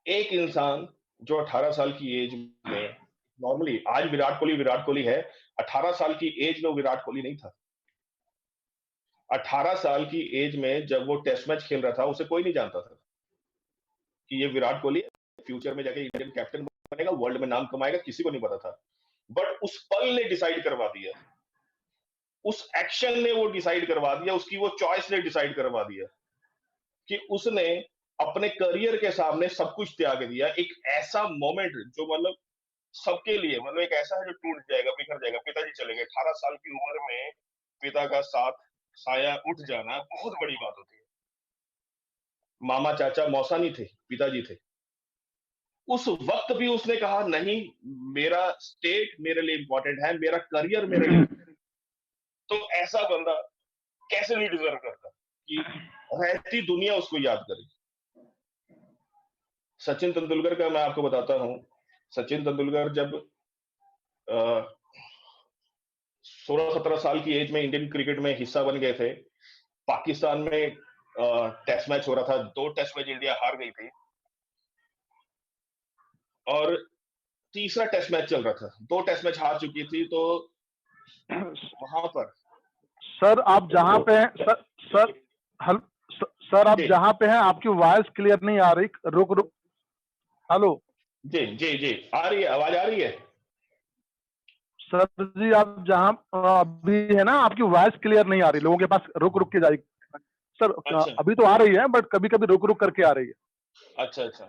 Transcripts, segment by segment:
एक इंसान जो 18 साल की एज में, नॉर्मली आज विराट कोहली है, 18 साल की एज में वो विराट कोहली नहीं था। 18 साल की एज में जब वो टेस्ट मैच खेल रहा था, उसे कोई नहीं जानता था कि ये विराट कोहली फ्यूचर में जाके इंडियन कैप्टन बनेगा, वर्ल्ड में नाम कमाएगा, किसी को नहीं पता था। बट उस पल ने डिसाइड करवा दिया, उस एक्शन ने वो डिसाइड करवा दिया, उसकी वो चॉइस ने डिसाइड करवा दिया कि उसने अपने करियर के सामने सब कुछ त्याग दिया। एक ऐसा मोमेंट जो मतलब सबके लिए, मतलब एक ऐसा है जो टूट जाएगा, बिखर जाएगा। पिताजी चले गए 18 साल की उम्र में, पिता का साथ साया उठ जाना बहुत बड़ी बात होती है। मामा चाचा मौसा नहीं थे, पिताजी थे। उस वक्त भी उसने कहा नहीं, मेरा स्टेट मेरे लिए इंपॉर्टेंट है, मेरा करियर मेरे लिए। तो ऐसा बंदा कैसे नहीं डिजर्व करता कि रहती दुनिया उसको याद करे। सचिन तेंदुलकर का मैं आपको बताता हूं। सचिन तेंदुलकर जब 16-17 साल की एज में इंडियन क्रिकेट में हिस्सा बन गए थे, पाकिस्तान में टेस्ट मैच हो रहा था, 2 टेस्ट मैच इंडिया हार गई थी और तीसरा टेस्ट मैच चल रहा था। 2 टेस्ट मैच हार चुकी थी, तो वहां पर सर आप जहां पे हैं सर, सर हल सर आप जी जहां पे हैं आपकी वॉइस क्लियर नहीं आ रही, रुक रुक। हेलो जी जी जी, आ रही है, आवाज आ रही है। सर जी, आप जहां अभी है ना, आपकी वॉइस क्लियर नहीं आ रही, लोगों के पास रुक रुक के जाएगी। सर अच्छा अभी तो आ रही है, बट कभी कभी रुक रुक करके आ रही है। अच्छा अच्छा,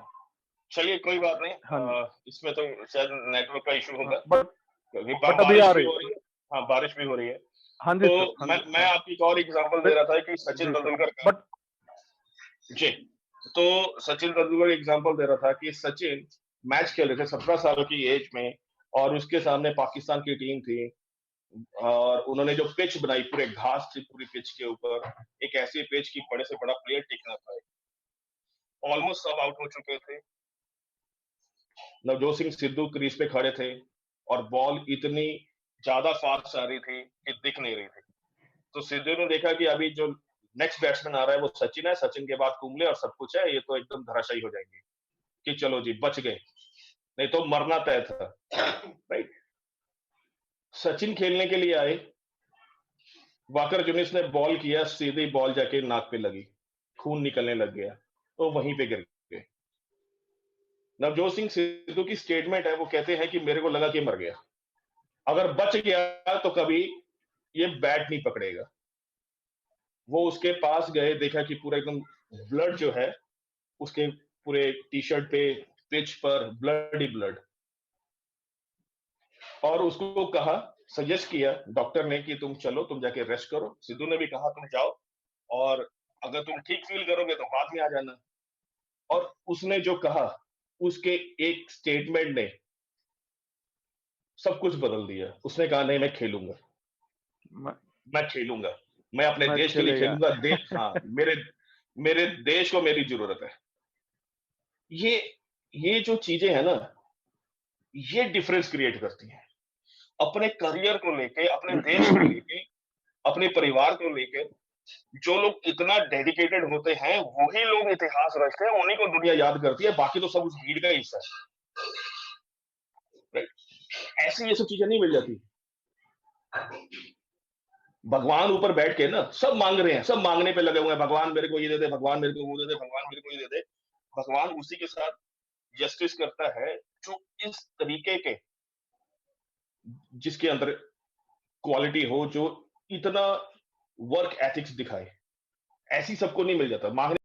चलिए कोई बात नहीं। हाँ जी। इसमें तो शायद नेटवर्क का इशू होगा, बट क्योंकि अभी आ बारिश भी रही हो है। रही है। हाँ, बारिश भी हो रही है। हाँ जी तो सर, हाँ जी, मैं हाँ आपकी एक और एग्जांपल दे जी। रहा था कि सचिन जी सर, तेंदुलकर का। बट जी, तो सचिन तेंदुलकर एग्जांपल दे रहा था कि सचिन मैच खेल रहे थे 17 साल की एज में, और उसके सामने पाकिस्तान की टीम थी, और उन्होंने जो पिच बनाई, पूरे घास थी पूरी पिच के ऊपर, एक ऐसी पिच की बड़े से बड़ा प्लेयर टिक ना पाए। ऑलमोस्ट सब आउट हो चुके थे। नवजोत सिंह सिद्धू क्रीज पे खड़े थे, और बॉल इतनी ज्यादा फास्ट आ रही थी कि दिख नहीं रही थी। तो सिद्धू ने देखा कि अभी जो नेक्स्ट बैट्समैन आ रहा है वो सचिन है, सचिन के बाद कुंबले और सब कुछ है, ये तो एकदम धराशायी हो जाएंगे, कि चलो जी बच गए, नहीं तो मरना तय था। राइट। सचिन खेलने के लिए आए, वाकर यूनिस ने बॉल किया, सीधी बॉल जाके नाक पे लगी, खून निकलने लग गया, तो वहीं पे गिर गए। नवजोत सिंह सिद्धू की स्टेटमेंट है, वो कहते हैं कि मेरे को लगा कि मर गया, अगर बच गया तो कभी ये बैट नहीं पकड़ेगा। वो उसके पास गए, देखा कि पूरा एकदम ब्लड जो है उसके पूरे टी शर्ट पे, पिच पर ब्लड ही ब्लड। और उसको कहा, सजेस्ट किया डॉक्टर ने कि तुम चलो, तुम जाके रेस्ट करो। सिद्धू ने भी कहा तुम जाओ, और अगर तुम ठीक फील करोगे तो बाद में आ जाना। और उसने जो कहा, उसके एक स्टेटमेंट ने सब कुछ बदल दिया। उसने कहा नहीं, मैं खेलूंगा, मैं, मैं खेलूंगा, मैं अपने मैं देश के लिए खेलेगा। खेलूंगा। हाँ, मेरे मेरे देश को मेरी जरूरत है। ये ये जो चीजें हैं ना, ये डिफरेंस क्रिएट करती हैं। अपने करियर को लेके, अपने देश को लेके, अपने परिवार को लेके जो लोग इतना डेडिकेटेड होते हैं, वही लोग इतिहास रचते हैं, उन्हीं को दुनिया याद करती है। बाकी तो सब उस भीड़ का हिस्सा है। ऐसी ये सब चीजें नहीं मिल जाती। भगवान ऊपर बैठ के ना सब मांग रहे हैं, सब मांगने पे लगे हुए हैं, भगवान मेरे को ये दे दे, भगवान मेरे को वो दे दे, भगवान मेरे को ये दे दे। भगवान उसी के साथ जस्टिस करता है जो इस तरीके के, जिसके अंदर क्वालिटी हो, जो इतना वर्क एथिक्स दिखाए। ऐसी सबको नहीं मिल जाता मांगने।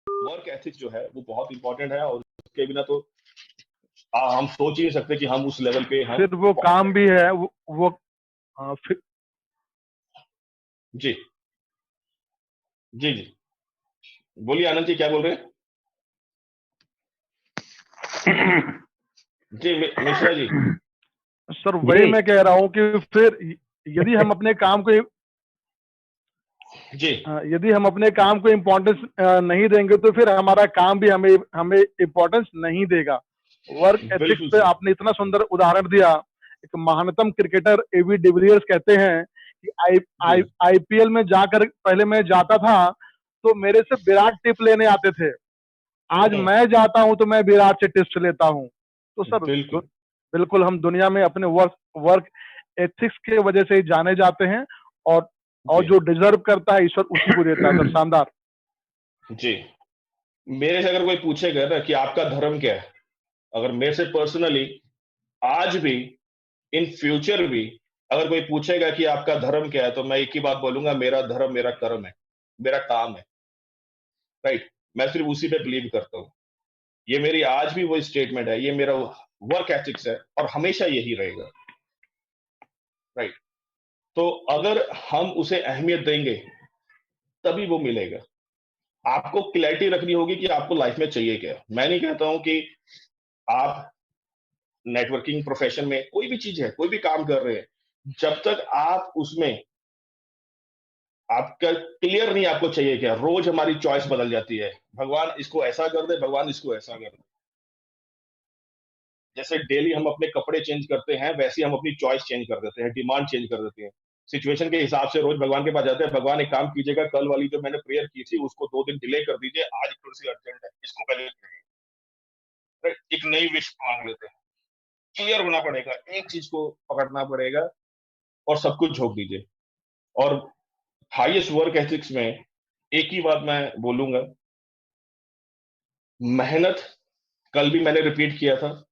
वर्क एथिक्स जो है वो बहुत इंपॉर्टेंट है, और उसके बिना तो हम सोच ही नहीं सकते कि हम उस लेवल पे हम फिर वो पहुंच काम जाएंगे। भी है, वो फिर जी जी जी, बोलिए आनंद जी, क्या बोल रहे हैं? जी मिश्रा जी। सर वही मैं कह रहा हूँ कि फिर यदि हम अपने काम को जी यदि हम अपने काम को इम्पोर्टेंस नहीं देंगे तो फिर हमारा काम भी हमें हमें इम्पोर्टेंस नहीं देगा। वर्क एथिक्स बिल्कुल पे सही। आपने इतना सुंदर उदाहरण दिया। एक महानतम क्रिकेटर एबी डिविलियर्स कहते हैं कि जी आईपीएल में जाकर पहले मैं जाता था तो मेरे से विराट टिप लेने आते थे। आज हम्म, मैं जाता हूं तो मैं विराट से टिप्स लेता हूं। तो सर बिल्कुल। बिल्कुल हम दुनिया में अपने वर्क वर्क एथिक्स के वजह से ही जाने जाते हैं। और जी जो डिजर्व करता है ईश्वर उसी को देता है सर। शानदार। जी, मेरे से अगर कोई पूछेगा ना कि आपका धर्म क्या है, अगर मेरे से पर्सनली आज भी, इन फ्यूचर भी, अगर कोई पूछेगा कि आपका धर्म क्या है, तो मैं एक ही बात बोलूंगा, मेरा धर्म मेरा कर्म है, मेरा काम है। राइट, मैं सिर्फ उसी पे बिलीव करता हूँ। ये मेरी आज भी वो स्टेटमेंट है, ये मेरा वर्क एथिक्स है और हमेशा यही रहेगा। राइट, तो अगर हम उसे अहमियत देंगे तभी वो मिलेगा। आपको क्लैरिटी रखनी होगी कि आपको लाइफ में चाहिए क्या। मैं नहीं कहता हूं कि आप नेटवर्किंग प्रोफेशन में कोई भी चीज है, कोई भी काम कर रहे हैं, जब तक आप उसमें आपका क्लियर नहीं आपको चाहिए क्या, रोज हमारी चॉइस बदल जाती है। भगवान इसको ऐसा कर दे, भगवान इसको ऐसा कर दे। जैसे डेली हम अपने कपड़े चेंज करते हैं, वैसे ही हम अपनी चॉइस चेंज कर देते हैं, डिमांड चेंज कर देते हैं। सिचुएशन के हिसाब से रोज भगवान के पास जाते हैं, भगवान एक काम कीजिएगा, कल वाली जो मैंने प्रेयर की थी उसको 2 दिन डिले कर दीजिए, आज थोड़ी सी अर्जेंट है, इसको पहले करिए। राइट, एक नई विश मांग लेते हैं। क्लियर होना पड़ेगा, एक चीज को पकड़ना पड़ेगा और सब कुछ झोंक दीजिए। और हाईएस्ट वर्क एथिक्स में एक ही बात मैं बोलूंगा, मेहनत। कल भी मैंने रिपीट किया था,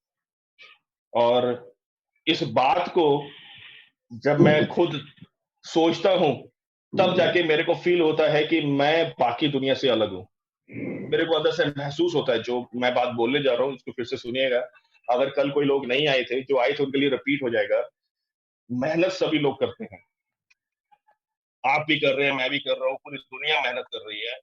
और इस बात को जब मैं खुद सोचता हूं, तब जाके मेरे को फील होता है कि मैं बाकी दुनिया से अलग हूं। मेरे को अंदर से महसूस होता है, जो मैं बात बोलने जा रहा हूं उसको फिर से सुनिएगा। अगर कल कोई लोग नहीं आए थे, जो आए थे उनके लिए रिपीट हो जाएगा। मेहनत सभी लोग करते हैं, आप भी कर रहे हैं, मैं भी कर रहा हूँ, पूरी दुनिया मेहनत कर रही है।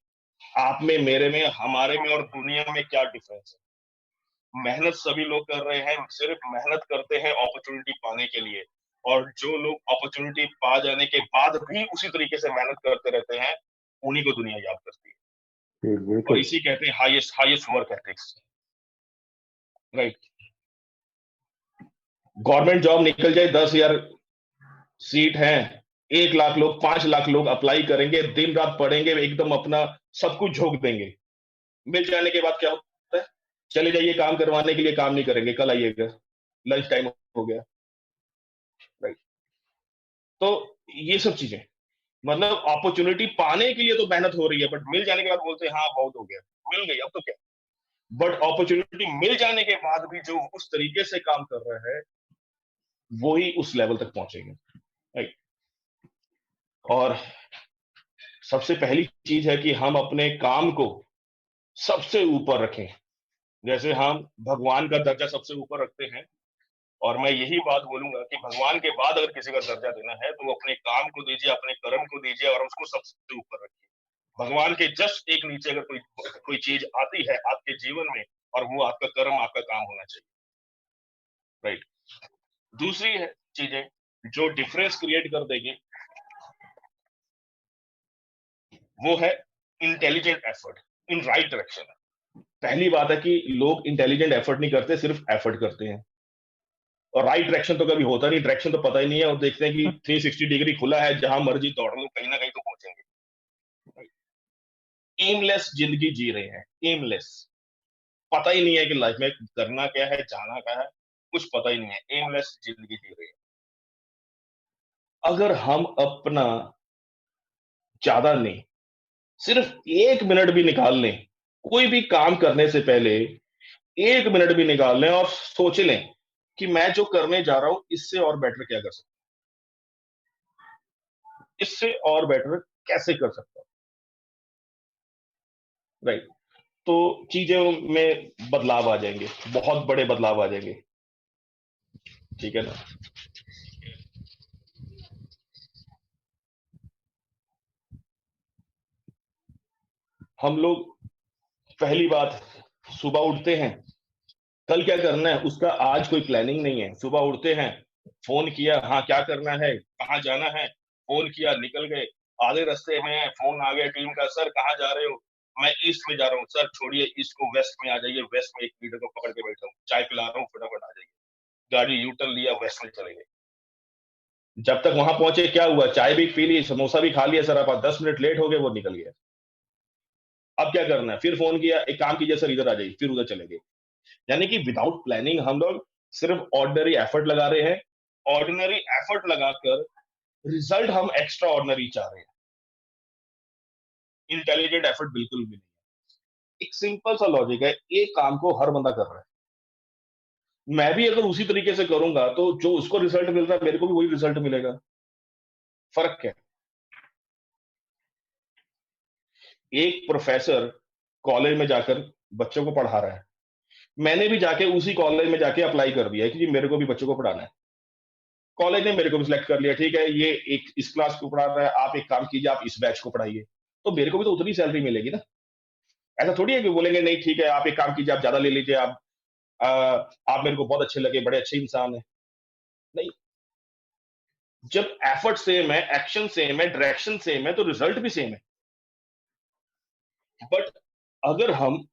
आप में, मेरे में, हमारे में और दुनिया में क्या डिफरेंस है? मेहनत सभी लोग कर रहे हैं, सिर्फ मेहनत करते हैं अपॉर्चुनिटी पाने के लिए। और जो लोग अपॉर्चुनिटी पा जाने के बाद भी उसी तरीके से मेहनत करते रहते हैं, उन्हीं को दुनिया याद करती है। और बिल्कुल। इसी कहते हैं highest highest work ethics. Right, government job निकल जाए, 10,000 सीट है, 1 लाख लोग, 5 लाख लोग अप्लाई करेंगे, दिन रात पढ़ेंगे, एकदम अपना सब कुछ झोंक देंगे। मिल जाने के बाद क्या होता है? चले जाइए काम करवाने के लिए, काम नहीं करेंगे, कल आइएगा, लंच टाइम हो गया। राइट, तो ये सब चीजें, मतलब अपॉर्चुनिटी पाने के लिए तो मेहनत हो रही है, बट मिल जाने के बाद बोलते हैं हाँ बहुत हो गया, मिल गई अब तो क्या। बट अपॉर्चुनिटी मिल जाने के बाद भी जो उस तरीके से काम कर रहा है, वो ही उस लेवल तक पहुंचेंगे। राइट, और सबसे पहली चीज है कि हम अपने काम को सबसे ऊपर रखें। जैसे हम भगवान का दर्जा सबसे ऊपर रखते हैं, और मैं यही बात बोलूंगा कि भगवान के बाद अगर किसी का दर्जा देना है तो वो अपने काम को दीजिए, अपने कर्म को दीजिए और उसको सबसे ऊपर रखिए। भगवान के जस्ट एक नीचे अगर कोई कोई चीज आती है आपके जीवन में, और वो आपका कर्म, आपका काम होना चाहिए। राइट, दूसरी है चीजें जो डिफरेंस क्रिएट कर देगी, वो है intelligent effort in right direction. पहली बात है कि लोग इंटेलिजेंट एफर्ट नहीं करते, सिर्फ एफर्ट करते हैं। और राइट डायरेक्शन तो कभी होता नहीं, डायरेक्शन तो पता ही नहीं है, और देखते हैं कि 360 डिग्री खुला है, जहां मर्जी दौड़ लो, कहीं ना कहीं तो पहुंचेंगे। एमलेस जिंदगी जी रहे हैं, एमलेस। पता ही नहीं है कि लाइफ में करना क्या है, जाना क्या है, कुछ पता ही नहीं है, एमलेस जिंदगी जी रहे हैं। अगर हम अपना ज्यादा नहीं, सिर्फ 1 मिनट भी निकाल लें, कोई भी काम करने से पहले 1 मिनट भी निकाल लें और सोच लें कि मैं जो करने जा रहा हूं इससे और बेटर क्या कर सकता हूं, इससे और बेटर कैसे कर सकता हूं। राइट, तो चीजों में बदलाव आ जाएंगे, बहुत बड़े बदलाव आ जाएंगे। ठीक है ना? हम लोग पहली बात सुबह उठते हैं, कल क्या करना है उसका आज कोई प्लानिंग नहीं है। सुबह उठते हैं, फोन किया, हाँ क्या करना है, कहाँ जाना है, फोन किया, निकल गए। आधे रास्ते में फोन आ गया टीम का, सर कहाँ जा रहे हो, मैं ईस्ट में जा रहा हूँ। सर छोड़िए ईस्ट को, वेस्ट में आ जाइए, वेस्ट में एक लीडर को पकड़ के बैठा हूँ, चाय पिला रहा हूँ, फटाफट आ जाइए। गाड़ी यू टर्न लिया, वेस्ट में चले गए। जब तक वहां पहुंचे क्या हुआ, चाय भी पी ली, समोसा भी खा लिया, सर आप 10 मिनट लेट हो गए, वो निकल गया। अब क्या करना है, फिर फोन किया, एक काम कीजिए सर इधर आ जाइए, फिर उधर चले गए। यानी कि विदाउट प्लानिंग हम लोग सिर्फ ऑर्डिनरी एफर्ट लगा रहे हैं। ऑर्डिनरी एफर्ट लगाकर रिजल्ट हम एक्स्ट्रा ऑर्डिनरी चाह रहे हैं। इंटेलिजेंट एफर्ट बिल्कुल भी नहीं। एक सिंपल सा लॉजिक है, एक काम को हर बंदा कर रहा है, मैं भी अगर उसी तरीके से करूंगा तो जो उसको रिजल्ट मिल रहा है मेरे को भी वही रिजल्ट मिलेगा। फर्क क्या है? एक प्रोफेसर कॉलेज में जाकर बच्चों को पढ़ा रहा है, मैंने भी जाके उसी कॉलेज में जाके अप्लाई कर दिया है कि जी मेरे को भी बच्चों को पढ़ाना है। कॉलेज ने मेरे को भी सिलेक्ट कर लिया, ठीक है ये एक इस क्लास को पढ़ा रहा है, आप एक काम कीजिए, आप इस बैच को पढ़ाइए, तो मेरे को भी तो उतनी सैलरी मिलेगी ना। ऐसा थोड़ी है कि बोलेंगे नहीं ठीक है आप एक काम कीजिए, आप ज्यादा ले लीजिए, आप मेरे को बहुत अच्छे लगे, बड़े अच्छे इंसान है। नहीं, जब एफर्ट सेम है, एक्शन सेम है, डायरेक्शन सेम है, तो रिजल्ट भी सेम है। बट अगर हम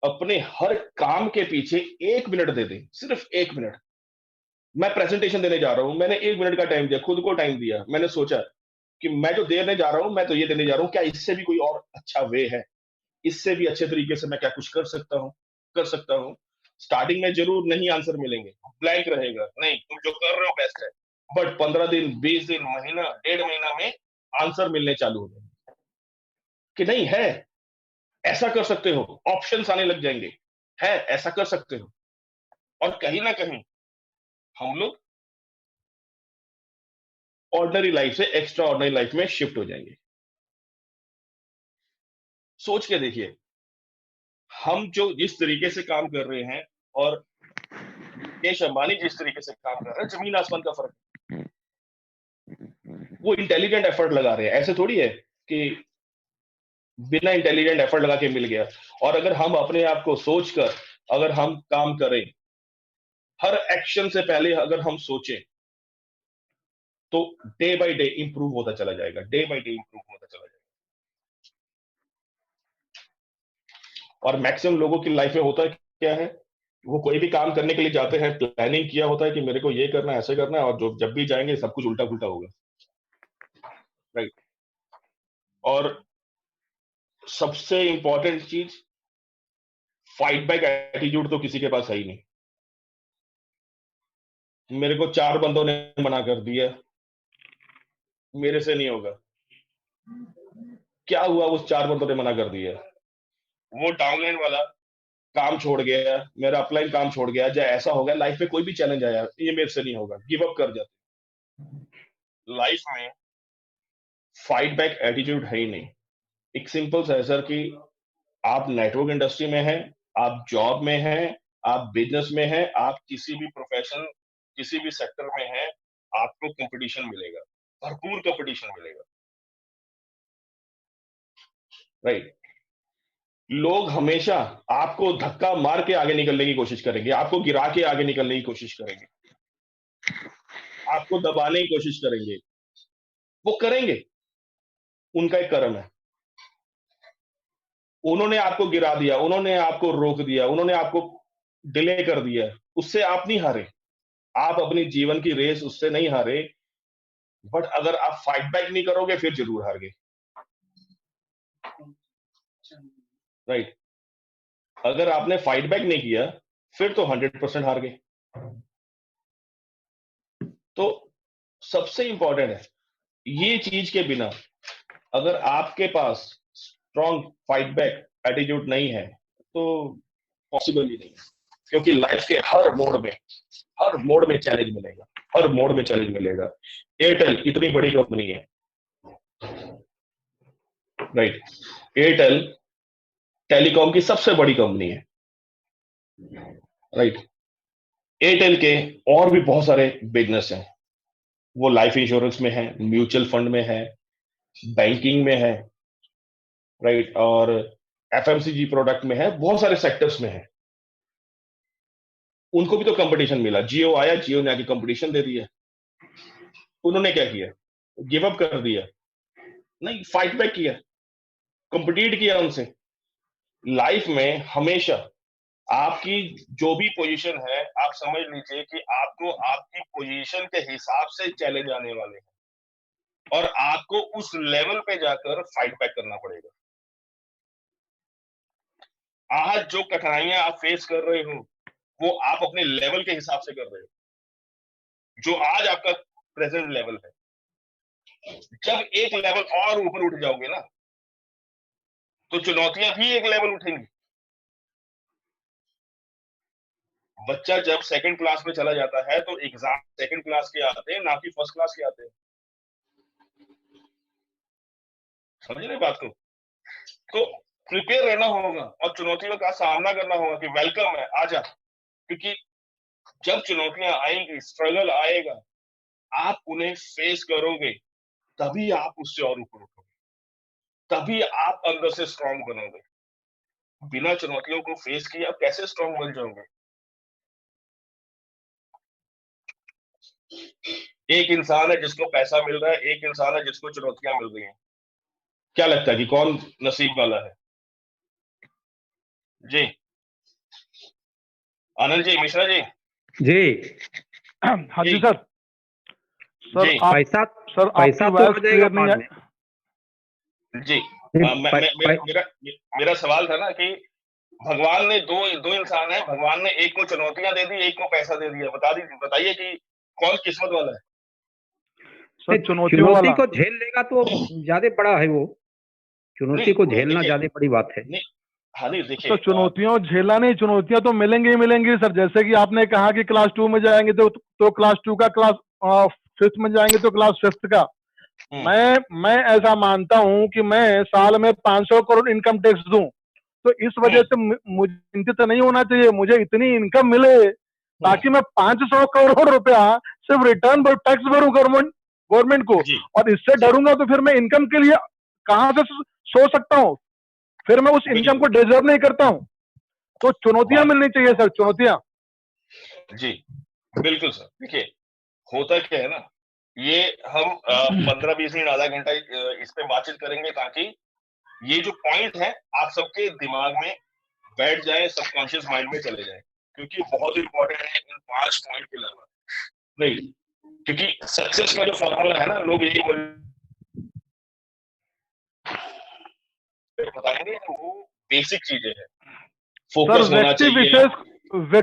अपने हर काम के पीछे 1 मिनट दे दें, सिर्फ 1 मिनट, मैं प्रेजेंटेशन देने जा रहा हूं, मैंने 1 मिनट का टाइम दिया, खुद को टाइम दिया, मैंने सोचा कि मैं जो देने जा रहा हूं, मैं तो ये देने जा रहा हूं, क्या इससे भी कोई और अच्छा वे है, इससे भी अच्छे तरीके से मैं क्या कुछ कर सकता हूं। स्टार्टिंग में जरूर नहीं आंसर मिलेंगे, ब्लैंक रहेगा, नहीं तुम जो कर रहे हो बेस्ट है। बट 15 दिन, 20 दिन, महीना, 1.5 महीना में आंसर मिलने चालू हो जाएंगे कि नहीं है, ऐसा कर सकते हो, ऑप्शंस आने लग जाएंगे, है ऐसा कर सकते हो। और कहीं ना कहीं हम लोग ऑर्डिनरी लाइफ से एक्स्ट्रा ऑर्डिनरी लाइफ में शिफ्ट हो जाएंगे। सोच के देखिए, हम जो जिस तरीके से काम कर रहे हैं और मुकेश अंबानी जिस तरीके से काम कर रहे हैं, जमीन आसमान का फर्क है। वो इंटेलिजेंट एफर्ट लगा रहे हैं, ऐसे थोड़ी है कि बिना इंटेलिजेंट एफर्ट लगा के मिल गया। और अगर हम अपने आप को सोचकर अगर हम काम करें, हर एक्शन से पहले अगर हम सोचें, तो डे बाय डे इंप्रूव होता चला जाएगा, डे बाय डे इंप्रूव होता चला जाएगा। और मैक्सिमम लोगों की लाइफ में होता क्या है, वो कोई भी काम करने के लिए जाते हैं, प्लानिंग किया होता है कि मेरे को ये करना है, ऐसे करना है, और जो जब भी जाएंगे सब कुछ उल्टा पुल्टा होगा। राइट। और सबसे इंपॉर्टेंट चीज, फाइट बैक एटीट्यूड तो किसी के पास है ही नहीं। मेरे को 4 बंदों ने मना कर दिया, मेरे से नहीं होगा। क्या हुआ, उस 4 बंदों ने मना कर दिया, वो डाउनलाइन वाला काम छोड़ गया, मेरा अपलाइन काम छोड़ गया, या ऐसा हो गया लाइफ में कोई भी चैलेंज आया, ये मेरे से नहीं होगा, गिव अप कर जाते। लाइफ में फाइट बैक एटीट्यूड है ही नहीं। एक सिंपल सा है सर कि आप नेटवर्क इंडस्ट्री में हैं, आप जॉब में हैं, आप बिजनेस में हैं, आप किसी भी प्रोफेशन, किसी भी सेक्टर में हैं, आपको कंपटीशन मिलेगा, भरपूर कंपटीशन मिलेगा। राइट। लोग हमेशा आपको धक्का मार के आगे निकलने की कोशिश करेंगे, आपको गिरा के आगे निकलने की कोशिश करेंगे, आपको दबाने की कोशिश करेंगे, वो करेंगे, उनका एक कर्म है। उन्होंने आपको गिरा दिया, उन्होंने आपको रोक दिया, उन्होंने आपको डिले कर दिया, उससे आप नहीं हारे, आप अपनी जीवन की रेस उससे नहीं हारे। बट अगर आप फाइट बैक नहीं करोगे फिर जरूर हार गए। राइट। अगर आपने फाइट बैक नहीं किया फिर तो 100% हार गए। तो सबसे इंपॉर्टेंट है, ये चीज के बिना अगर आपके पास स्ट्रॉन्ग फाइट बैक एटीट्यूड नहीं है तो पॉसिबल ही नहीं है। क्योंकि लाइफ के हर मोड़ में चैलेंज मिलेगा, हर मोड़ में चैलेंज मिलेगा। एयरटेल इतनी बड़ी कंपनी है, राइट, एयरटेल टेलीकॉम की सबसे बड़ी कंपनी है, राइट। एयरटेल के और भी बहुत सारे बिजनेस हैं, वो लाइफ इंश्योरेंस में है, म्यूचुअल फंड में है, बैंकिंग में है, राइट, और एफएमसीजी प्रोडक्ट में है, बहुत सारे सेक्टर्स में है। उनको भी तो कंपटीशन मिला, जियो आया, जियो ने आके कंपटीशन दे दिया। उन्होंने क्या किया? गिव अप कर दिया? नहीं, फाइट बैक किया, कंपीट किया उनसे। लाइफ में हमेशा आपकी जो भी पोजीशन है, आप समझ लीजिए कि आपको आपकी पोजीशन के हिसाब से चैलेंज आने वाले हैं और आपको उस लेवल पे जाकर फाइट बैक करना पड़ेगा। आज जो कठिनाइयां आप फेस कर रहे हो वो आप अपने लेवल के हिसाब से कर रहे हो, जो आज आपका प्रेजेंट लेवल है। जब एक लेवल और ऊपर उठ जाओगे ना, तो चुनौतियां भी एक लेवल उठेंगी। बच्चा जब सेकंड क्लास में चला जाता है तो एग्जाम सेकंड क्लास के आते हैं, ना कि फर्स्ट क्लास के आते हैं। समझ रहे बात को? तो प्रिपेयर रहना होगा और चुनौतियों का सामना करना होगा कि वेलकम है, आजा। क्योंकि जब चुनौतियां आएंगी, स्ट्रगल आएगा, आप उन्हें फेस करोगे, तभी आप उससे और ऊपर उठोगे, तभी आप अंदर से स्ट्रांग बनोगे। बिना चुनौतियों को फेस किए आप कैसे स्ट्रांग बन जाओगे? एक इंसान है जिसको पैसा मिल रहा है, एक इंसान है जिसको चुनौतियां मिल रही हैं। क्या लगता है कि कौन नसीब वाला है? जी आनंद जी, मिश्रा जी। जी हाँ जी जी सर। सर जी आप पैसा सर पैसा आपकी तो आ वॉइस जाएगा क्लियर नहीं बाद है। में। जी नहीं, मेरा सवाल था ना कि भगवान ने दो दो इंसान है, भगवान ने एक को चुनौतियां दे दी, एक को पैसा दे दिया। बताइए कि कौन किस्मत वाला है? सर चुनौतियों चुनौती वाला। को झेल लेगा तो ज्यादा बड़ा है वो। चुनौती को नहीं झेलना देखिए, ज्यादा बड़ी बात है। नहीं, हाँ नहीं देखिए, सर चुनौतियों झेला नहीं, चुनौतियां तो मिलेंगी ही मिलेंगी सर। जैसे कि आपने कहा कि क्लास 2 में जाएंगे तो क्लास 2 का, क्लास 5th में जाएंगे तो क्लास 5th का। मैं ऐसा मानता हूं कि मैं साल में 500 करोड़ इनकम टैक्स दूं, तो इस वजह से मुझे चिंतित नहीं होना चाहिए। मुझे इतनी इनकम मिले ताकि मैं 500 करोड़ रुपया सिर्फ रिटर्न टैक्स भरूं गवर्नमेंट को। जी और इससे जी डरूंगा तो फिर मैं इनकम के लिए कहां से सोच सकता हूं? फिर मैं उस इनकम को बिल्कुल, डिजर्व नहीं करता हूँ। तो चुनौतियां बात मिलनी चाहिए सर, चुनौतियां। जी बिल्कुल सर। देखिए, होता क्या है ना, ये हम 15-20 मिनट, आधा घंटा इस पे बातचीत करेंगे ताकि ये जो पॉइंट है आप सबके दिमाग में बैठ जाए, सबकॉन्शियस माइंड में चले जाए, क्योंकि बहुत इंपॉर्टेंट है इन 5 पॉइंट के अलावा। नहीं, क्योंकि सक्सेस का जो फॉर्मूला है ना, लोग यही बताएंगे, वो बेसिक चीजें हैं। सर फोकस होना व्यक्ति चाहिए, विशेष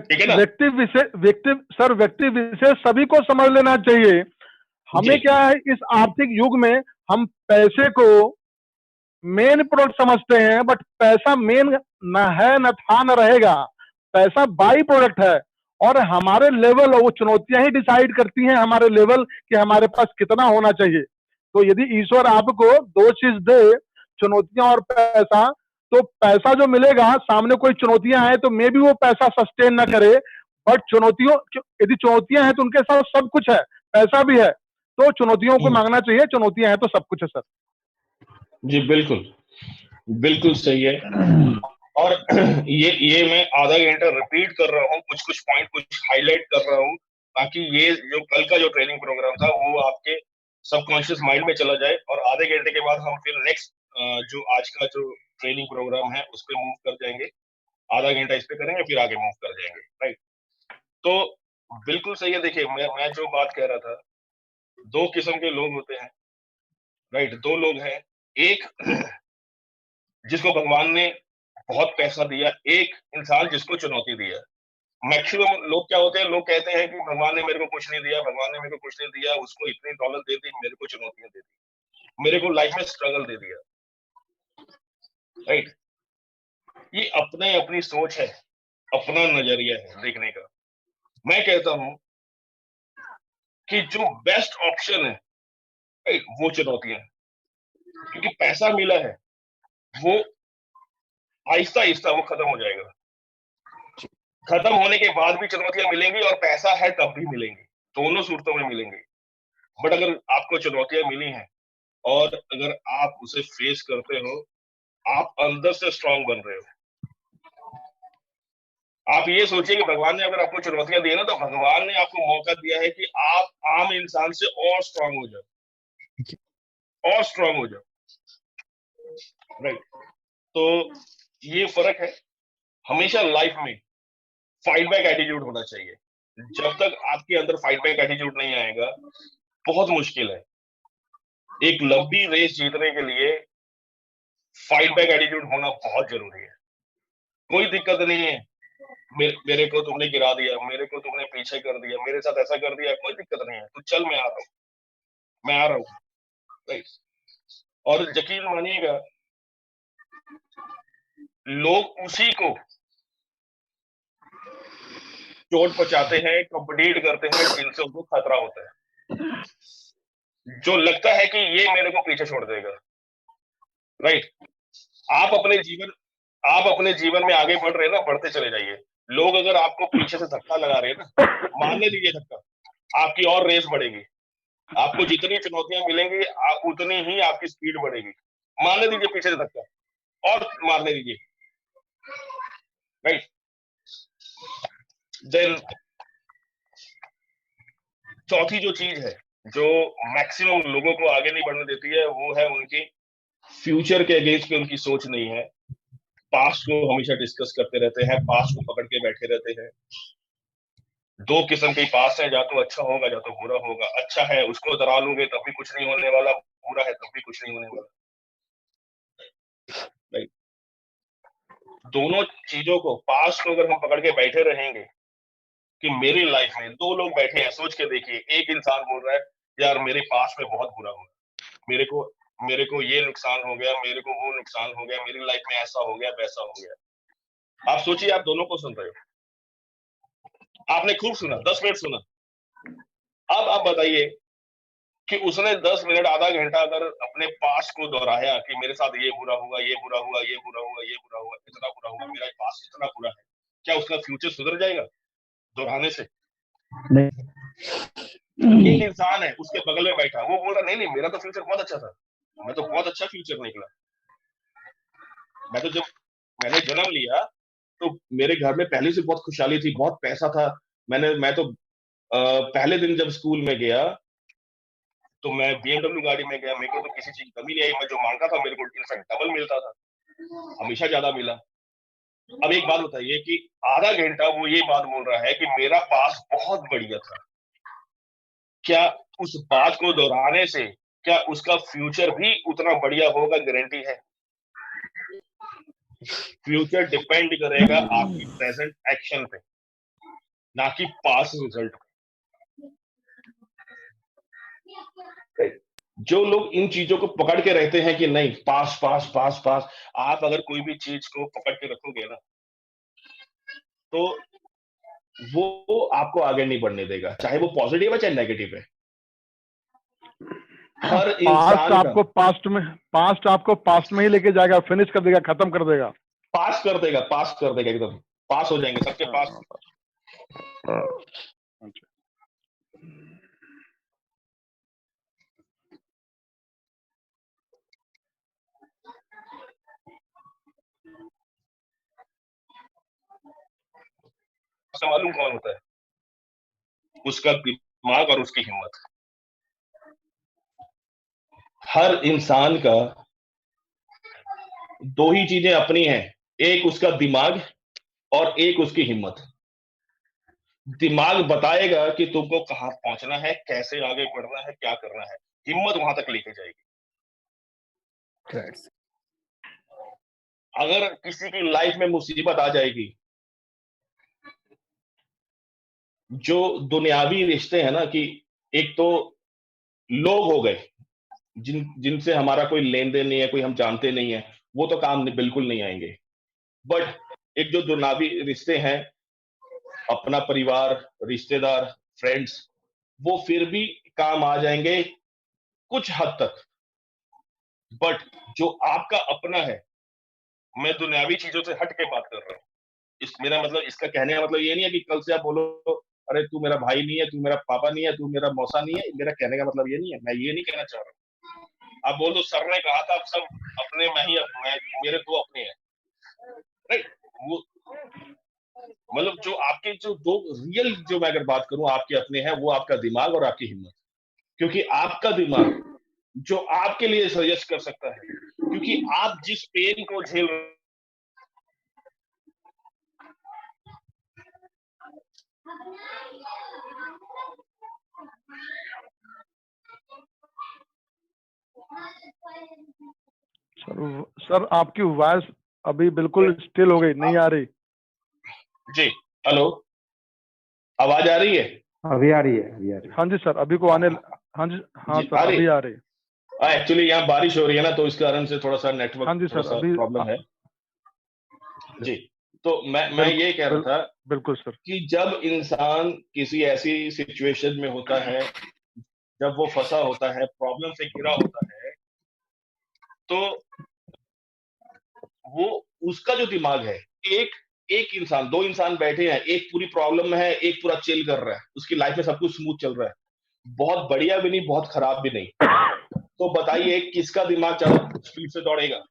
ठीक है ना? व्यक्ति विशेष सभी को समझ लेना चाहिए। जी हमें क्या है, इस आर्थिक युग में हम पैसे को मेन प्रोडक्ट समझते हैं, बट पैसा मेन न है, न था, न रहेगा। पैसा बाई प्रोडक्ट है और हमारे लेवल और वो चुनौतियां ही डिसाइड करती हैं हमारे लेवल कि हमारे पास कितना होना चाहिए। तो यदि ईश्वर आपको दो चीज दे, चुनौतियां और पैसा, तो पैसा जो मिलेगा, सामने कोई चुनौतियां आए तो मे भी वो पैसा सस्टेन ना करे, बट यदि चुनौतियां हैं तो उनके साथ सब कुछ है, पैसा भी है। तो चुनौतियों को मांगना चाहिए, चुनौतियां हैं तो सब कुछ है सर। जी बिल्कुल, बिल्कुल सही है। और ये मैं आधा घंटा रिपीट कर रहा हूँ, कुछ कुछ पॉइंट कुछ हाईलाइट कर रहा हूँ, ताकि ये जो कल का जो ट्रेनिंग प्रोग्राम था वो आपके सबकॉन्शियस माइंड में चला जाए। और आधे घंटे के बाद हम फिर नेक्स्ट जो आज का जो ट्रेनिंग प्रोग्राम है उस पर मूव कर जाएंगे। आधा घंटा इस पे करेंगे, फिर आगे मूव कर जाएंगे, राइट? तो बिल्कुल सही है। देखिए, मैं जो बात कह रहा था, दो किस्म के लोग होते हैं, राइट? दो लोग हैं, एक जिसको भगवान ने बहुत पैसा दिया, एक इंसान जिसको चुनौती दिया। मैक्सिमम लोग क्या होते हैं, लोग कहते हैं कि भगवान ने मेरे को कुछ नहीं दिया, भगवान ने मेरे को कुछ नहीं दिया, उसको इतनी दौलत दे दी, मेरे को चुनौतियां दे दी, मेरे को लाइफ में स्ट्रगल दे दिया, राइट? ये अपने अपनी सोच है, अपना नजरिया है देखने का। मैं कहता हूं कि जो बेस्ट ऑप्शन है, राइट, वो चुनौतियां हैं। क्योंकि पैसा मिला है, वो आहिस्ता आहिस्ता वो खत्म हो जाएगा। खत्म होने के बाद भी चुनौतियां मिलेंगी और पैसा है तब भी मिलेंगी, दोनों सूरतों में मिलेंगी। बट अगर आपको चुनौतियां मिली हैं और अगर आप उसे फेस करते हो, आप अंदर से स्ट्रांग बन रहे हो। आप ये सोचिए कि भगवान ने अगर आपको चुनौतियां दी है ना, तो भगवान ने आपको मौका दिया है कि आप आम इंसान से और स्ट्रांग हो जाओ, और स्ट्रांग हो जाओ। राइट। तो ये फर्क है। हमेशा लाइफ में फाइट बैक एटीट्यूड होना चाहिए। जब तक आपके अंदर फाइट बैक एटीट्यूड नहीं आएगा, बहुत मुश्किल है। एक लंबी रेस जीतने के लिए फाइट बैक एटीट्यूड होना बहुत जरूरी है। कोई दिक्कत नहीं है, मेरे को तुमने गिरा दिया, मेरे को तुमने पीछे कर दिया, मेरे साथ ऐसा कर दिया, कोई दिक्कत नहीं है, तू चल, मैं आ रहा हूँ, मैं आ रहा हूँ। राइट। और यकीन मानिएगा, लोग उसी को चोट पहुंचाते हैं, कंपीट करते हैं, जिनसे उनको खतरा होता है, जो लगता है कि ये मेरे को पीछे छोड़ देगा। राइट। आप अपने जीवन में आगे बढ़ रहे हैं ना, बढ़ते चले जाइए। लोग अगर आपको पीछे से धक्का लगा रहे हैं ना, मारने दीजिए धक्का, आपकी और रेस बढ़ेगी। आपको जितनी चुनौतियां मिलेंगी, आप उतनी ही आपकी स्पीड बढ़ेगी। मारने दीजिए पीछे से धक्का, और मारने दीजिए। राइट। देन चौथी जो चीज है, जो मैक्सिमम लोगों को आगे नहीं बढ़ने देती है, वो है उनकी फ्यूचर के अगेंस्ट में उनकी सोच नहीं है। पास्ट को हमेशा डिस्कस करते रहते हैं, पास्ट को पकड़ के बैठे रहते हैं। दो किस्म के पास्ट है, या तो अच्छा होगा या तो बुरा होगा। अच्छा है, उसको डरा लूंगे तब भी कुछ नहीं होने वाला, बुरा है तब भी कुछ नहीं होने वाला। राइट। दोनों चीजों को, पास्ट को अगर हम पकड़ के बैठे रहेंगे कि मेरी लाइफ में दो लोग बैठे हैं, सोच के देखिए, एक इंसान बोल रहा है यार मेरे पास्ट में बहुत बुरा हुआ, मेरे को ये नुकसान हो गया, मेरे को वो नुकसान हो गया, मेरी लाइफ में ऐसा हो गया, वैसा हो गया। आप सोचिए, आप दोनों को सुन रहे हो, आपने खूब सुना, 10 मिनट सुना। अब आप बताइए कि उसने 10 मिनट, आधा घंटा अगर अपने पास्ट को दोहराया कि मेरे साथ ये बुरा हुआ, ये बुरा हुआ, ये बुरा हुआ, ये बुरा हुआ, इतना बुरा हुआ, मेरा पास्ट इतना बुरा है, क्या उसका फ्यूचर सुधर जाएगा दोहराने से? एक इंसान है उसके बगल में बैठा, वो बोल रहा नहीं नहीं, मेरा तो फ्यूचर बहुत अच्छा था, मैं तो बहुत अच्छा फ्यूचर निकला। जब मैंने जन्म लिया तो मेरे घर में पहले से बहुत खुशहाली थी, बहुत पैसा था। मैं तो पहले दिन जब स्कूल में गया तो मैं BMW गाड़ी में गया, मेरे को तो किसी चीज की कमी नहीं आई। मैं जो मांगता था मेरे को इनफैक्ट डबल मिलता था, हमेशा ज्यादा मिला। अब एक बात बताइए कि आधा घंटा वो ये बात बोल रहा है कि मेरा पास बहुत बढ़िया था, क्या उस बात को दोहराने से क्या उसका फ्यूचर भी उतना बढ़िया होगा? गारंटी है? फ्यूचर डिपेंड करेगा आपकी प्रेजेंट एक्शन पे, ना कि पास्ट रिजल्ट पे। जो लोग इन चीजों को पकड़ के रहते हैं कि नहीं, पास पास पास पास, आप अगर कोई भी चीज को पकड़ के रखोगे ना, तो वो आपको आगे नहीं बढ़ने देगा, चाहे वो पॉजिटिव है चाहे नेगेटिव है। हर इंसान का पास्ट आपको पास्ट में ही लेके जाएगा, फिनिश कर देगा, खत्म कर देगा, पास कर देगा, पास कर देगा, एकदम पास हो जाएंगे सबके पास। मालूम कौन होता है? उसका दिमाग और उसकी हिम्मत। हर इंसान का दो ही चीजें अपनी हैं, एक उसका दिमाग और एक उसकी हिम्मत। दिमाग बताएगा कि तुमको कहां पहुंचना है, कैसे आगे बढ़ना है, क्या करना है। हिम्मत वहां तक लेके जाएगी। अगर किसी की लाइफ में मुसीबत आ जाएगी, जो दुनियावी रिश्ते हैं ना, कि एक तो लोग हो गए जिनसे हमारा कोई लेन देन नहीं है, कोई हम जानते नहीं है, वो तो काम बिल्कुल नहीं आएंगे। बट एक जो दुनियावी रिश्ते हैं, अपना परिवार, रिश्तेदार, फ्रेंड्स, वो फिर भी काम आ जाएंगे कुछ हद तक। बट जो आपका अपना है, मैं दुनियावी चीजों से हट के बात कर रहा हूँ। मेरा मतलब, इसका कहने का मतलब ये नहीं है कि कल से आप बोलो अरे तू मेरा भाई नहीं है, तू मेरा पापा नहीं है, तू मेरा मौसा नहीं है। मेरा कहने का मतलब ये नहीं है, मैं ये नहीं कहना चाह रहा हूँ। आप बोल दो सर ने कहा था, आप सब अपने में ही मेरे दो अपने हैं, राइट। वो मतलब जो आपके जो दो रियल, जो मैं अगर बात करूं आपके अपने हैं, वो आपका दिमाग और आपकी हिम्मत। क्योंकि आपका दिमाग जो आपके लिए सजेस्ट कर सकता है, क्योंकि आप जिस पेन को झेल रहे सर आपकी वॉइस अभी बिल्कुल स्टिल हो गई, नहीं आ रही। जी, हेलो, आवाज आ रही है? अभी आ रही है, अभी आ रही है। हाँ जी सर, अभी को आने। हाँ जी, हाँ जी, सर अभी आ रही। एक्चुअली यहाँ बारिश हो रही है ना, तो इस कारण से थोड़ा सा नेटवर्क हाँ जी थोड़ा सर सा अभी प्रॉब्लम है। जी, तो मैं ये कह रहा था बिल्कुल सर। कि जब इंसान किसी ऐसी सिचुएशन में होता है, जब वो फंसा होता है, प्रॉब्लम से घिरा होता है, तो वो उसका जो दिमाग है, एक एक इंसान, दो इंसान बैठे हैं, एक पूरी प्रॉब्लम में है, एक पूरा चिल कर रहा है, उसकी लाइफ में सब कुछ स्मूथ चल रहा है, बहुत बढ़िया भी नहीं, बहुत खराब भी नहीं। तो बताइए किसका दिमाग ज्यादा स्पीड से दौड़ेगा?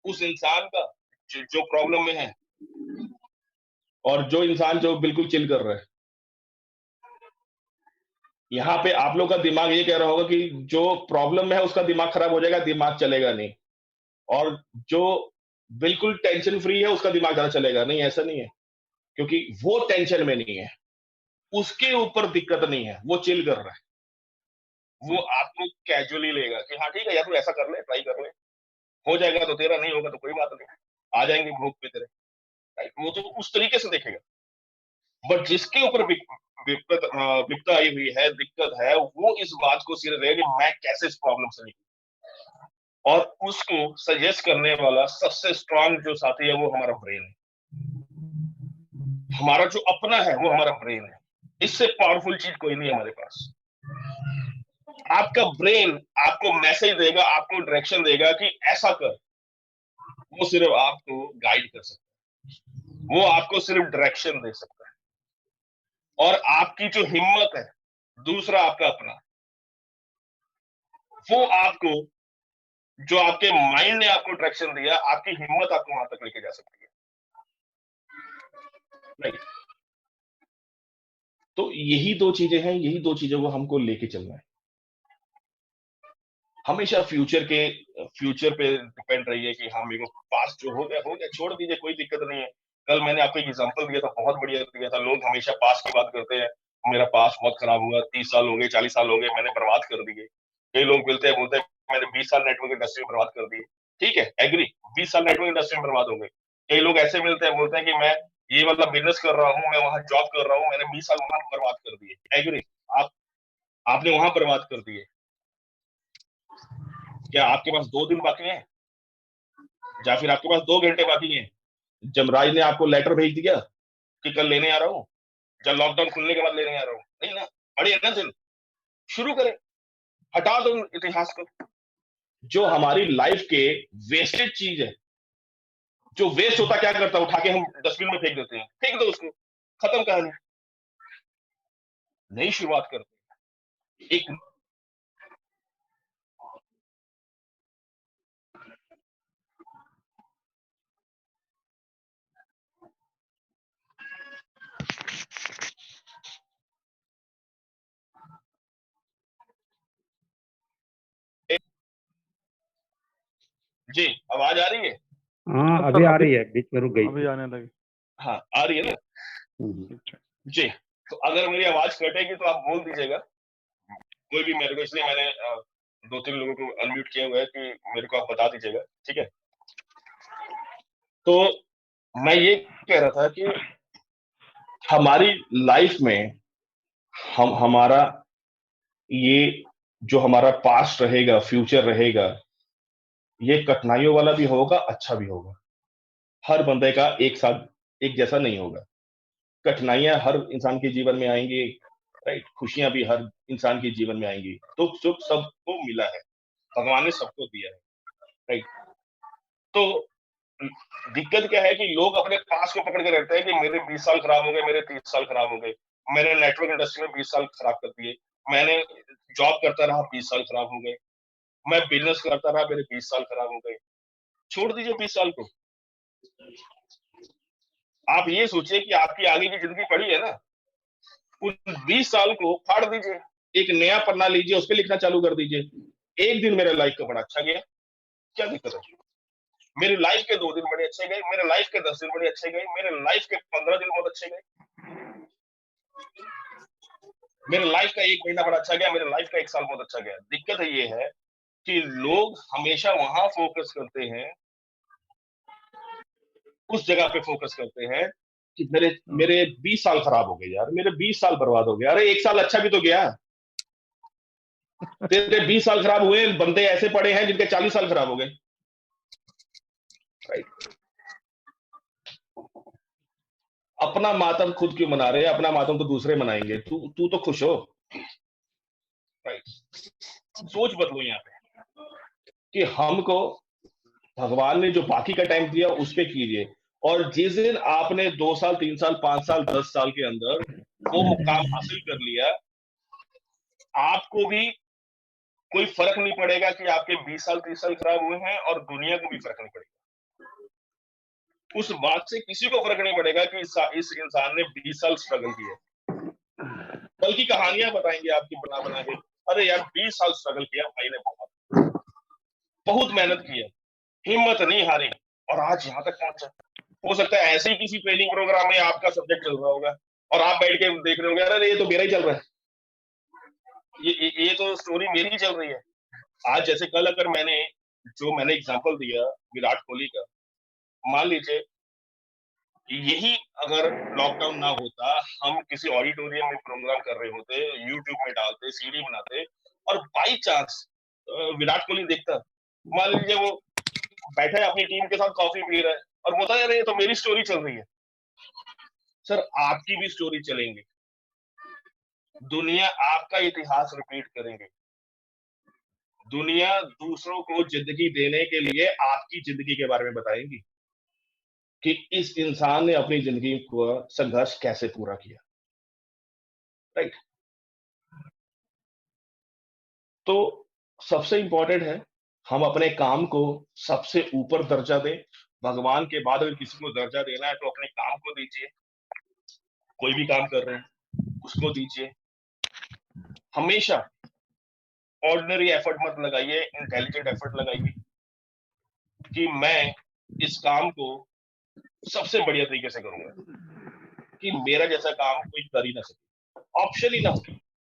उस इंसान का जो प्रॉब्लम में है, और जो इंसान जो बिल्कुल चिल कर रहा है। यहाँ पे आप लोग का दिमाग ये कह रहा होगा कि जो प्रॉब्लम में है उसका दिमाग खराब हो जाएगा, दिमाग चलेगा नहीं, और जो बिल्कुल टेंशन फ्री है उसका दिमाग ज्यादा चलेगा। नहीं, ऐसा नहीं है, क्योंकि वो टेंशन में नहीं है, उसके ऊपर दिक्कत नहीं है, वो चिल कर रहा है, वो आपको कैजुअली लेगा कि हाँ ठीक है यार, तू ऐसा कर ले, ट्राई कर ले, हो जाएगा तो तेरा, नहीं होगा तो कोई बात नहीं, आ जाएंगे भोग पे तेरे, राइट। वो तो उस तरीके से देखेगा। बट जिसके ऊपर विपदा आई हुई है, दिक्कत है, वो इस बात को सिर रहे कि मैं कैसे इस प्रॉब्लम से निकलूं, और उसको सजेस्ट करने वाला सबसे स्ट्रांग जो साथी है वो हमारा ब्रेन है। हमारा जो अपना है वो हमारा ब्रेन है। इससे पावरफुल चीज कोई नहीं है हमारे पास। आपका ब्रेन आपको मैसेज देगा, आपको डायरेक्शन देगा कि ऐसा कर। वो सिर्फ आपको गाइड कर सकता है, वो आपको सिर्फ डायरेक्शन दे सकता है। और आपकी जो हिम्मत है, दूसरा आपका अपना, वो आपको, जो आपके माइंड ने आपको डायरेक्शन दिया, आपकी हिम्मत आपको वहां तक लेके जा सकती है, राइट। तो यही दो चीजें हैं, यही दो चीजों को हमको लेके चलना है। हमेशा फ्यूचर पे डिपेंड रहिए कि हाँ मेरे को पास जो हो गया, छोड़ दीजिए, कोई दिक्कत नहीं है। कल मैंने आपको एक एग्जांपल दिया था, बहुत बढ़िया दिया था। लोग हमेशा पास की बात करते हैं, मेरा पास बहुत खराब हुआ, 30 साल हो गए, 40 साल हो गए, मैंने बर्बाद कर दिए। कई लोग मिलते हैं, बोलते हैं मैंने 20 साल नेटवर्क इंडस्ट्री में बर्बाद कर दिए। ठीक है, एग्री, 20 साल नेटवर्क इंडस्ट्री में बर्बाद हो गए। कई लोग ऐसे मिलते हैं, बोलते हैं कि मैं ये मतलब बिजनेस कर रहा हूँ, मैं वहां जॉब कर रहा हूँ, मैंने 20 साल वहां बर्बाद कर दिए। एग्री, आप आपने वहां बर्बाद कर दिए। क्या आपके पास 2 दिन बाकी हैं, या फिर आपके पास 2 घंटे बाकी हैं? जमराज ने आपको लेटर भेज दिया कि कल लेने आ रहा हूँ, या लॉकडाउन खुलने के बाद लेने आ रहा हूँ? नहीं ना, पढ़िए ना दिन, शुरू करें, हटा दो इतिहास को। जो हमारी लाइफ के वेस्टेड चीज है, जो वेस्ट होता क्या करता है, उठा के हम डस्टबिन में फेंक देते हैं, फेंक दो उसको, खत्म कहानी। नई शुरुआत करते हैं एक। जी, आवाज आ रही है? हाँ, हाँ अभी सर आ रही है, बीच में रुक गई अभी थी। आने लगी। हाँ, आ रही है ना? अच्छा। जी, तो अगर मेरी आवाज कटेगी तो आप बोल दीजिएगा, कोई भी मेरे को, इसलिए मैंने 2-3 लोगों को अनम्यूट किया हुआ है कि मेरे को आप बता दीजिएगा, ठीक है? तो मैं ये कह रहा था कि हमारी लाइफ में हम हमारा ये जो हमारा पास्ट रहेगा, फ्यूचर रहेगा, ये कठिनाइयों वाला भी होगा, अच्छा भी होगा। हर बंदे का एक साथ एक जैसा नहीं होगा। कठिनाइयां हर इंसान के जीवन में आएंगी, राइट। खुशियां भी हर इंसान के जीवन में आएंगी, दुख सुख सबको मिला है, भगवान ने सबको दिया है, राइट। तो दिक्कत क्या है कि लोग अपने पास को पकड़ के रहते हैं कि मेरे 20 साल खराब हो गए, मेरे 30 साल खराब हो गए, मैंने नेटवर्क इंडस्ट्री में 20 साल खराब कर दिए, मैंने जॉब करता रहा, 20 साल खराब हो गए। मैं बिजनेस करता रहा, मेरे 20 साल खराब हो गए। छोड़ दीजिए 20 साल को। आप ये सोचिए कि आपकी आगे की जिंदगी पड़ी है ना, उन 20 साल को फाड़ दीजिए, एक नया पन्ना लीजिए, उस पे लिखना चालू कर दीजिए। एक दिन मेरे लाइफ का बड़ा अच्छा गया, क्या दिक्कत है? मेरी लाइफ के 2 दिन बड़े अच्छे गए, मेरे लाइफ के 10 दिन बड़े अच्छे गए, मेरे लाइफ के 15 दिन बहुत अच्छे गए, मेरे लाइफ का 1 महीना बड़ा अच्छा गया, मेरे लाइफ का 1 साल बहुत अच्छा गया। दिक्कत ये है कि लोग हमेशा वहां फोकस करते हैं, उस जगह पे फोकस करते हैं कि मेरे मेरे 20 साल खराब हो गए यार, मेरे 20 साल बर्बाद हो गए। अरे 1 साल अच्छा भी तो गया। तेरे 20 साल खराब हुए, बंदे ऐसे पड़े हैं जिनके 40 साल खराब हो गए। राइट। अपना मातम खुद क्यों मना रहे हैं? अपना मातम तो दूसरे मनाएंगे, तू तू तो खुश हो। राइट। सोच बदलो यहाँ पे कि हमको भगवान ने जो बाकी का टाइम दिया उस पे कीजिए, और जिस दिन आपने 2 साल 3 साल 5 साल 10 साल के अंदर वो मुकाम हासिल कर लिया, आपको भी कोई फर्क नहीं पड़ेगा कि आपके 20 साल 30 साल खराब हुए हैं, और दुनिया को भी फर्क नहीं पड़ेगा। उस बात से किसी को फर्क नहीं पड़ेगा कि इस इंसान ने 20 साल स्ट्रगल किया, बल्कि कहानियां बताएंगे आपकी बना बना के। अरे यार 20 साल स्ट्रगल किया भाई ने, बहुत बहुत मेहनत की है, हिम्मत नहीं हारी, और आज यहाँ तक पहुंचा। हो सकता है ऐसे ही किसी ट्रेनिंग प्रोग्राम में आपका सब्जेक्ट चल रहा होगा और आप बैठ के देख रहे होंगे, अरे ये तो मेरा ही चल रहा है, ये तो स्टोरी मेरी ही चल रही है। आज जैसे कल अगर मैंने एग्जांपल दिया विराट कोहली का, मान लीजिए यही अगर लॉकडाउन ना होता, हम किसी ऑडिटोरियम में प्रोग्राम कर रहे होते, यूट्यूब में डालते, सीडी बनाते, और बाई चांस विराट कोहली देखता, मान लीजिए वो बैठा है अपनी टीम के साथ, कॉफी पी रहा है, और बोलता है अरे ये तो मेरी स्टोरी चल रही है। सर आपकी भी स्टोरी चलेंगी, दुनिया आपका इतिहास रिपीट करेंगे, दुनिया दूसरों को जिंदगी देने के लिए आपकी जिंदगी के बारे में बताएंगी कि इस इंसान ने अपनी जिंदगी को संघर्ष कैसे पूरा किया। राइट। तो सबसे इंपॉर्टेंट है हम अपने काम को सबसे ऊपर दर्जा दें। भगवान के बाद अगर किसी को दर्जा देना है तो अपने काम को दीजिए। कोई भी काम कर रहे हैं उसको दीजिए। हमेशा ऑर्डिनरी एफर्ट मत लगाइए, इंटेलिजेंट एफर्ट लगाइए कि मैं इस काम को सबसे बढ़िया तरीके से करूंगा, कि मेरा जैसा काम कोई कर ही ना सके, ऑप्शन ही ना हो।